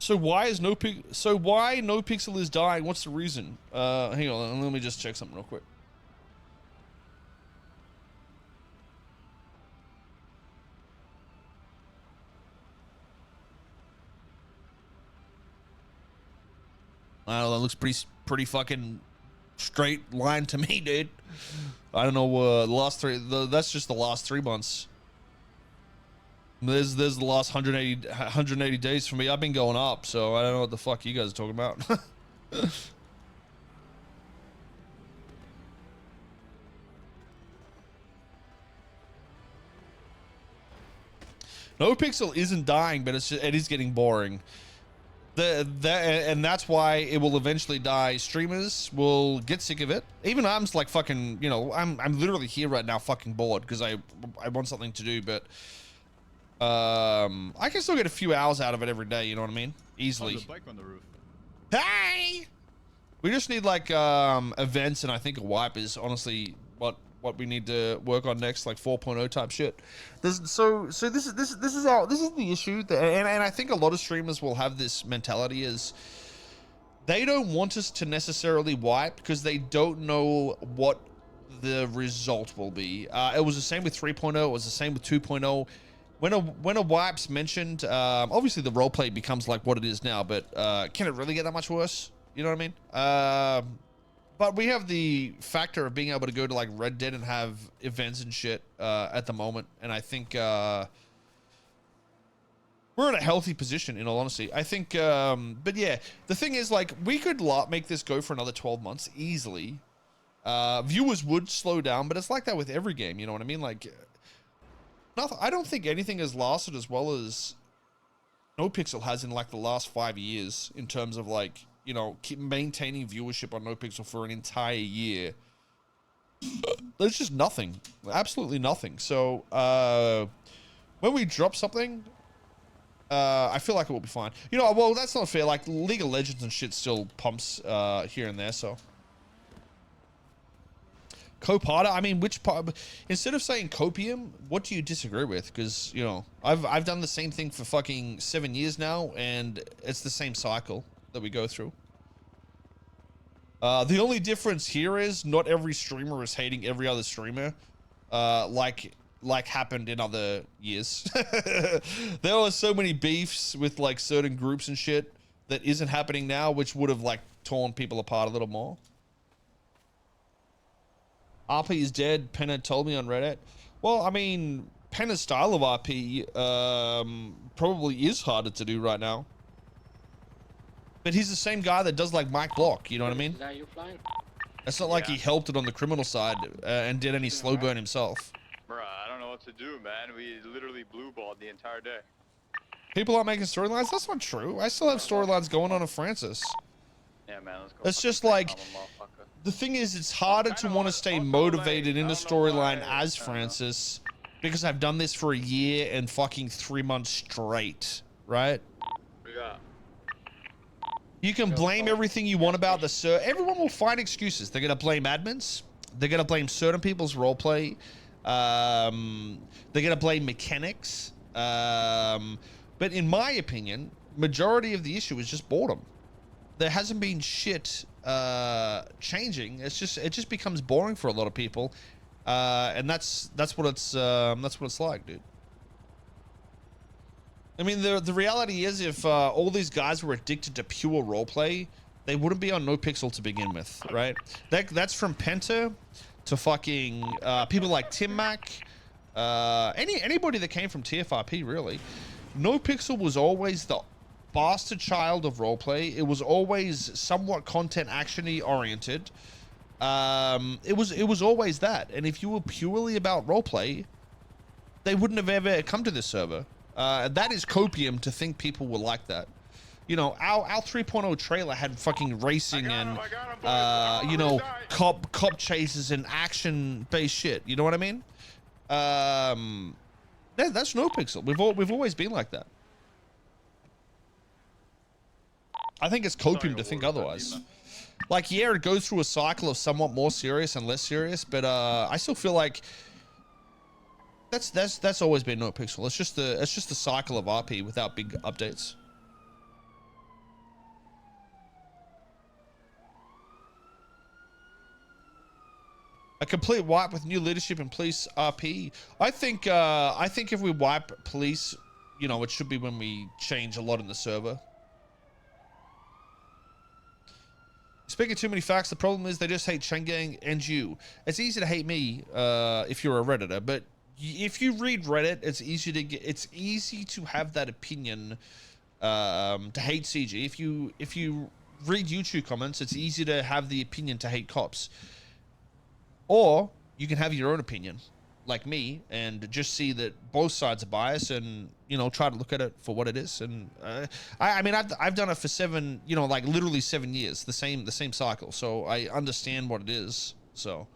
So why is why NoPixel is dying? What's the reason? Hang on, let me just check something real quick. I don't know, that looks pretty fucking straight line to me, dude. I don't know, the last that's just the last 3 months. There's the last 180 days for me. I've been going up, so I don't know what the fuck you guys are talking about. NoPixel isn't dying, but it is getting boring. And that's why it will eventually die. Streamers will get sick of it. Even I'm like fucking, you know, I'm literally here right now fucking bored because I want something to do, but I can still get a few hours out of it every day, you know what I mean? Easily. Oh, the bike on the roof. Hey! We just need like events, and I think a wipe is honestly what we need to work on next, like 4.0 type shit. So this is the issue, and I think a lot of streamers will have this mentality is they don't want us to necessarily wipe because they don't know what the result will be. It was the same with 3.0. It was the same with 2.0. When a wipe's mentioned, obviously the roleplay becomes like what it is now, but can it really get that much worse? You know what I mean? But we have the factor of being able to go to like Red Dead and have events and shit at the moment, and I think we're in a healthy position, in all honesty. I think, but yeah, the thing is, like, we could make this go for another 12 months easily. Viewers would slow down, but it's like that with every game, you know what I mean? Like, I don't think anything has lasted as well as NoPixel has in like the last 5 years in terms of like, you know, keep maintaining viewership on NoPixel for an entire year. There's just nothing, absolutely nothing. So when we drop something, I feel like it will be fine. You know, well, that's not fair. Like League of Legends and shit still pumps here and there. So Coparda, I mean, which part? Instead of saying copium, what do you disagree with? Because, you know, I've done the same thing for fucking 7 years now, and it's the same cycle that we go through. The only difference here is not every streamer is hating every other streamer, like happened in other years. There were so many beefs with like certain groups and shit that isn't happening now, which would have like torn people apart a little more. RP is dead, Penna told me on Reddit. Well, I mean, Penna's style of RP probably is harder to do right now. But he's the same guy that does like Mike Block, you know what I mean? It's not like he helped it on the criminal side and did any slow burn himself. Bruh, I don't know what to do, man. We literally blue balled the entire day. People aren't making storylines? That's not true. I still have storylines going on in Francis. Yeah, man, let's go. It's just like, the thing is, it's harder to want to stay motivated in the storyline as Francis because I've done this for a year and fucking 3 months straight, right? Yeah. You can blame everything you want about the everyone will find excuses. They're gonna blame admins. They're gonna blame certain people's roleplay. They're gonna blame mechanics. But in my opinion, majority of the issue is just boredom. There hasn't been shit changing. It just becomes boring for a lot of people, and that's what it's like, dude. I mean, the reality is, if all these guys were addicted to pure roleplay, they wouldn't be on NoPixel to begin with, right? That's from Penta to fucking people like Tim Mac, anybody that came from TFRP, really. NoPixel was always the bastard child of roleplay. It was always somewhat content action-y oriented. It was always that. And if you were purely about roleplay, they wouldn't have ever come to this server. That is copium to think people will like that. You know, our 3.0 trailer had fucking racing and you know, cop chases and action-based shit. You know what I mean? Yeah, that's NoPixel. We've always been like that. I think it's copium to think otherwise. Like, yeah, it goes through a cycle of somewhat more serious and less serious, but I still feel like that's always been NoPixel. It's just the cycle of RP without big updates. A complete wipe with new leadership in police RP. I think if we wipe police, you know, it should be when we change a lot in the server. Speaking too many facts, the problem is they just hate Chang Gang and you. It's easy to hate me if you're a Redditor, but if you read Reddit, it's easy to have that opinion to hate CG. If you read YouTube comments, it's easy to have the opinion to hate cops. Or you can have your own opinion, like me, and just see that both sides are biased, and you know, try to look at it for what it is. And I mean, I've done it for literally 7 years, the same cycle, so I understand what it is. So